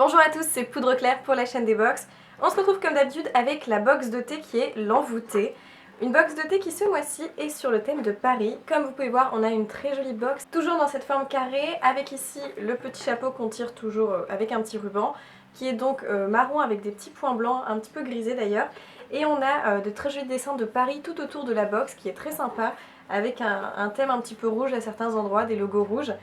Bonjour à tous, c'est Poudre Claire pour la chaîne des box. On se retrouve comme d'habitude avec la box de thé qui est l'envoûtée. Une box de thé qui ce mois-ci est sur le thème de Paris. Comme vous pouvez voir, on a une très jolie box, toujours dans cette forme carrée, avec ici le petit chapeau qu'on tire toujours avec un petit ruban, qui est donc marron avec des petits points blancs, un petit peu grisés d'ailleurs. Et on a de très jolis dessins de Paris tout autour de la box, qui est très sympa, avec un thème un petit peu rouge à certains endroits, des logos rouges.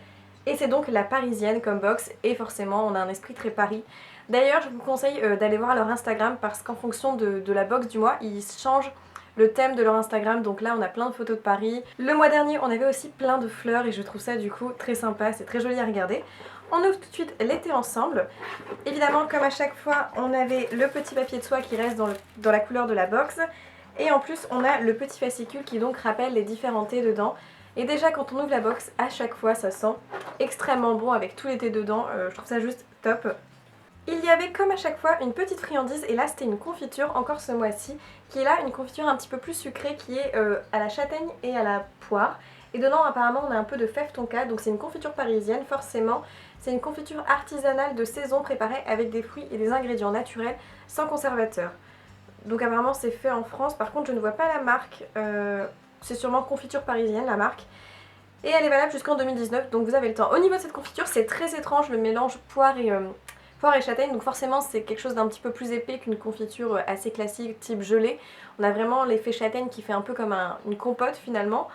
Et c'est donc la parisienne comme box, et forcément on a un esprit très Paris. D'ailleurs je vous conseille d'aller voir leur Instagram parce qu'en fonction de la box du mois, ils changent le thème de leur Instagram. Donc là on a plein de photos de Paris. Le mois dernier on avait aussi plein de fleurs et je trouve ça du coup très sympa, c'est très joli à regarder. On ouvre tout de suite l'été ensemble. Évidemment comme à chaque fois on avait le petit papier de soie qui reste dans la couleur de la box. Et en plus on a le petit fascicule qui donc rappelle les différents thés dedans. Et déjà quand on ouvre la box, à chaque fois ça sent extrêmement bon avec tous les thés dedans, je trouve ça juste top. Il y avait comme à chaque fois une petite friandise et là c'était une confiture encore ce mois-ci qui est là une confiture un petit peu plus sucrée qui est à la châtaigne et à la poire. Et dedans apparemment on a un peu de fève tonka, donc c'est une confiture parisienne forcément. C'est une confiture artisanale de saison préparée avec des fruits et des ingrédients naturels sans conservateur. Donc apparemment c'est fait en France, par contre je ne vois pas la marque. C'est sûrement confiture parisienne la marque. Et elle est valable jusqu'en 2019, donc vous avez le temps. Au niveau de cette confiture, c'est très étrange le mélange poire et châtaigne. Donc forcément c'est quelque chose d'un petit peu plus épais qu'une confiture assez classique type gelée. On a vraiment l'effet châtaigne qui fait un peu comme une compote finalement.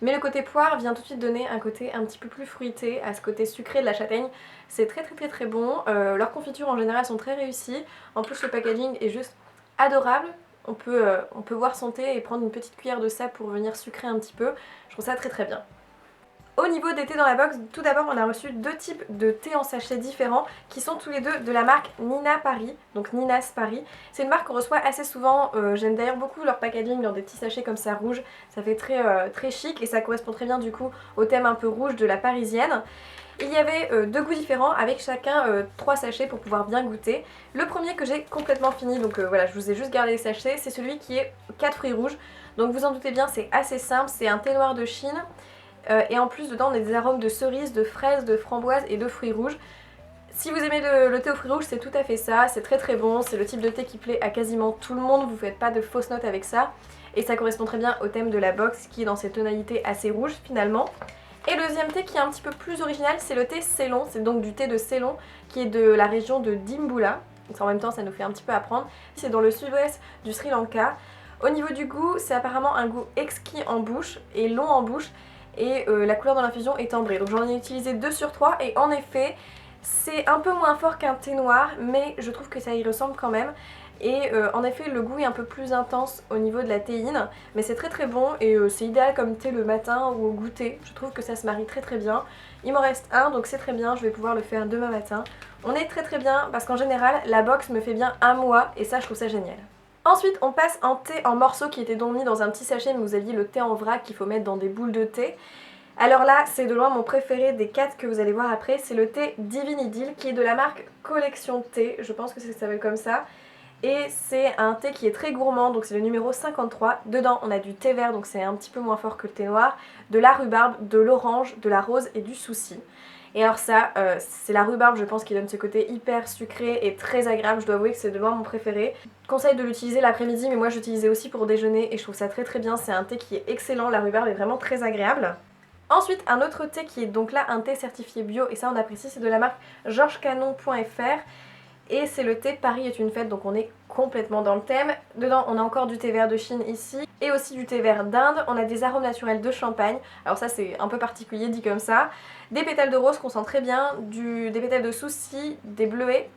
Mais le côté poire vient tout de suite donner un côté un petit peu plus fruité à ce côté sucré de la châtaigne. C'est très bon. Leurs confitures en général sont très réussies. En plus le packaging est juste adorable. On peut boire son thé et prendre une petite cuillère de ça pour venir sucrer un petit peu. Je trouve ça très bien. Au niveau des thés dans la box, tout d'abord on a reçu deux types de thés en sachet différents qui sont tous les deux de la marque Nina Paris, donc Nina's Paris. C'est une marque qu'on reçoit assez souvent, j'aime d'ailleurs beaucoup leur packaging dans des petits sachets comme ça rouge, ça fait très chic et ça correspond très bien du coup au thème un peu rouge de la parisienne. Il y avait deux goûts différents avec chacun 3 sachets pour pouvoir bien goûter. Le premier que j'ai complètement fini, donc voilà, je vous ai juste gardé les sachets, c'est celui qui est 4 fruits rouges. Donc vous en doutez bien, c'est assez simple, c'est un thé noir de Chine. Et en plus dedans on a des arômes de cerises, de fraises, de framboises et de fruits rouges. Si vous aimez le thé aux fruits rouges, c'est tout à fait ça, c'est très bon, c'est le type de thé qui plaît à quasiment tout le monde, vous faites pas de fausses notes avec ça. Et ça correspond très bien au thème de la box qui est dans cette tonalité assez rouge finalement. Et le deuxième thé qui est un petit peu plus original, c'est le thé Ceylon, c'est donc du thé de Ceylon qui est de la région de Dimbula. Donc en même temps ça nous fait un petit peu apprendre. C'est dans le sud-ouest du Sri Lanka. Au niveau du goût, c'est apparemment un goût exquis en bouche et long en bouche. Et la couleur dans l'infusion est ambrée. Donc j'en ai utilisé 2 sur 3 et en effet c'est un peu moins fort qu'un thé noir mais je trouve que ça y ressemble quand même. Et en effet le goût est un peu plus intense au niveau de la théine, mais c'est très bon et c'est idéal comme thé le matin ou au goûter. Je trouve que ça se marie très bien. Il m'en reste un donc c'est très bien, je vais pouvoir le faire demain matin. On est très bien parce qu'en général la box me fait bien un mois et ça je trouve ça génial. Ensuite on passe en thé en morceaux qui était donc mis dans un petit sachet, mais vous aviez le thé en vrac qu'il faut mettre dans des boules de thé. Alors là c'est de loin mon préféré des 4 que vous allez voir après, c'est le thé Divine Idylle qui est de la marque Collection Thé, je pense que ça s'appelle comme ça. Et c'est un thé qui est très gourmand, donc c'est le numéro 53. Dedans on a du thé vert, donc c'est un petit peu moins fort que le thé noir, de la rhubarbe, de l'orange, de la rose et du souci. Et alors ça, c'est la rhubarbe je pense qui donne ce côté hyper sucré et très agréable, je dois avouer que c'est de loin mon préféré. Conseil de l'utiliser l'après-midi, mais moi j'utilisais aussi pour déjeuner et je trouve ça très bien, c'est un thé qui est excellent, la rhubarbe est vraiment très agréable. Ensuite un autre thé qui est donc là un thé certifié bio et ça on apprécie, c'est de la marque georgescanon.fr. Et c'est le thé Paris est une fête, donc on est complètement dans le thème. Dedans on a encore du thé vert de Chine ici et aussi du thé vert d'Inde. On a des arômes naturels de champagne, alors ça c'est un peu particulier dit comme ça. Des pétales de rose qu'on sent très bien, des pétales de souci, des bleuets,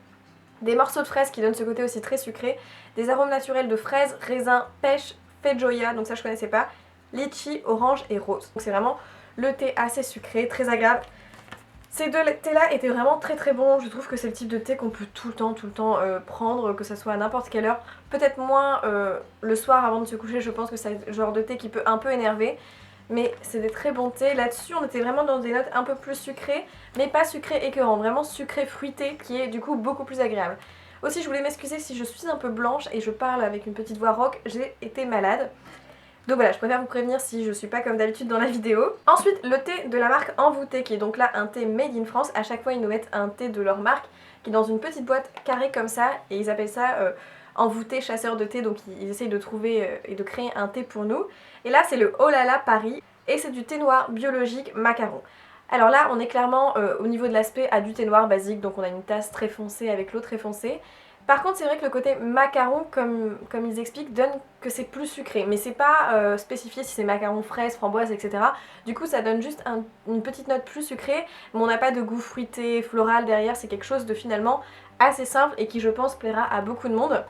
des morceaux de fraises qui donnent ce côté aussi très sucré, des arômes naturels de fraises, raisins, pêche, feijoa, donc ça je connaissais pas, litchi, orange et rose. Donc c'est vraiment le thé assez sucré, très agréable. Ces deux thés là étaient vraiment très bons, je trouve que c'est le type de thé qu'on peut tout le temps prendre, que ça soit à n'importe quelle heure. Peut-être moins le soir avant de se coucher, je pense que c'est le genre de thé qui peut un peu énerver. Mais c'est des très bons thés, là-dessus on était vraiment dans des notes un peu plus sucrées, mais pas sucré écœurant, vraiment sucré fruité qui est du coup beaucoup plus agréable. Aussi je voulais m'excuser si je suis un peu blanche et je parle avec une petite voix rauque, j'ai été malade. Donc voilà, je préfère vous prévenir si je suis pas comme d'habitude dans la vidéo. Ensuite, le thé de la marque Envoûtée, qui est donc là un thé made in France. À chaque fois, ils nous mettent un thé de leur marque qui est dans une petite boîte carrée comme ça, et ils appellent ça envoûté chasseur de thé, donc ils essayent de trouver et de créer un thé pour nous. Et là c'est le Oh là là Paris, et c'est du thé noir biologique macaron. Alors là on est clairement au niveau de l'aspect à du thé noir basique, donc on a une tasse très foncée avec l'eau très foncée. Par contre c'est vrai que le côté macaron, comme ils expliquent, donne que c'est plus sucré, mais c'est pas spécifié si c'est macaron fraise, framboise, etc. Du coup ça donne juste une petite note plus sucrée, mais on n'a pas de goût fruité, floral derrière, c'est quelque chose de finalement assez simple et qui je pense plaira à beaucoup de monde.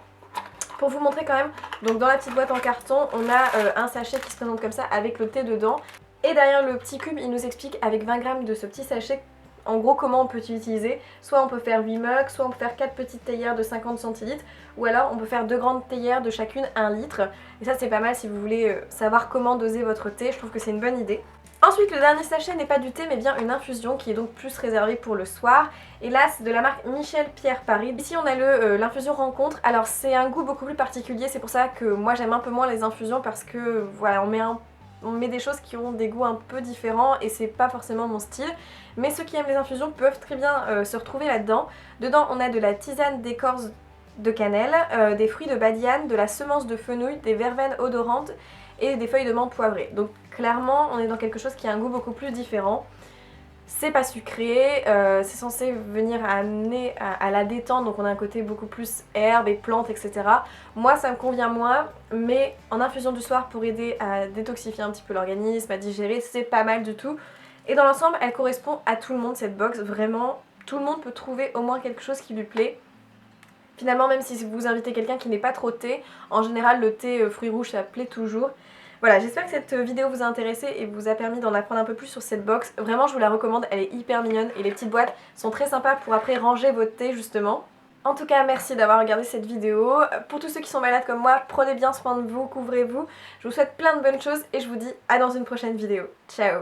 Pour vous montrer quand même, donc dans la petite boîte en carton, on a un sachet qui se présente comme ça avec le thé dedans. Et derrière le petit cube, il nous explique avec 20 grammes de ce petit sachet, en gros comment on peut l'utiliser. Soit on peut faire 8 mugs, soit on peut faire 4 petites théières de 50 centilitres, ou alors on peut faire 2 grandes théières de chacune 1 litre. Et ça c'est pas mal si vous voulez savoir comment doser votre thé, je trouve que c'est une bonne idée. Ensuite le dernier sachet n'est pas du thé mais bien une infusion qui est donc plus réservée pour le soir. Et là c'est de la marque Michel Pierre Paris. Ici on a l'infusion rencontre. Alors c'est un goût beaucoup plus particulier, c'est pour ça que moi j'aime un peu moins les infusions parce que voilà on met des choses qui ont des goûts un peu différents et c'est pas forcément mon style. Mais ceux qui aiment les infusions peuvent très bien se retrouver là-dedans. Dedans on a de la tisane d'écorce de cannelle, des fruits de badiane, de la semence de fenouil, des verveines odorantes et des feuilles de menthe poivrées. Donc clairement on est dans quelque chose qui a un goût beaucoup plus différent. C'est pas sucré, c'est censé venir amener à la détente, donc on a un côté beaucoup plus herbe et plantes, etc. Moi ça me convient moins, mais en infusion du soir pour aider à détoxifier un petit peu l'organisme, à digérer, c'est pas mal du tout. Et dans l'ensemble elle correspond à tout le monde cette box, vraiment tout le monde peut trouver au moins quelque chose qui lui plaît. Finalement même si vous invitez quelqu'un qui n'est pas trop thé, en général le thé fruits rouges ça plaît toujours. Voilà, j'espère que cette vidéo vous a intéressé et vous a permis d'en apprendre un peu plus sur cette box. Vraiment je vous la recommande, elle est hyper mignonne et les petites boîtes sont très sympas pour après ranger votre thé justement. En tout cas merci d'avoir regardé cette vidéo. Pour tous ceux qui sont malades comme moi, prenez bien soin de vous, couvrez-vous. Je vous souhaite plein de bonnes choses et je vous dis à dans une prochaine vidéo. Ciao!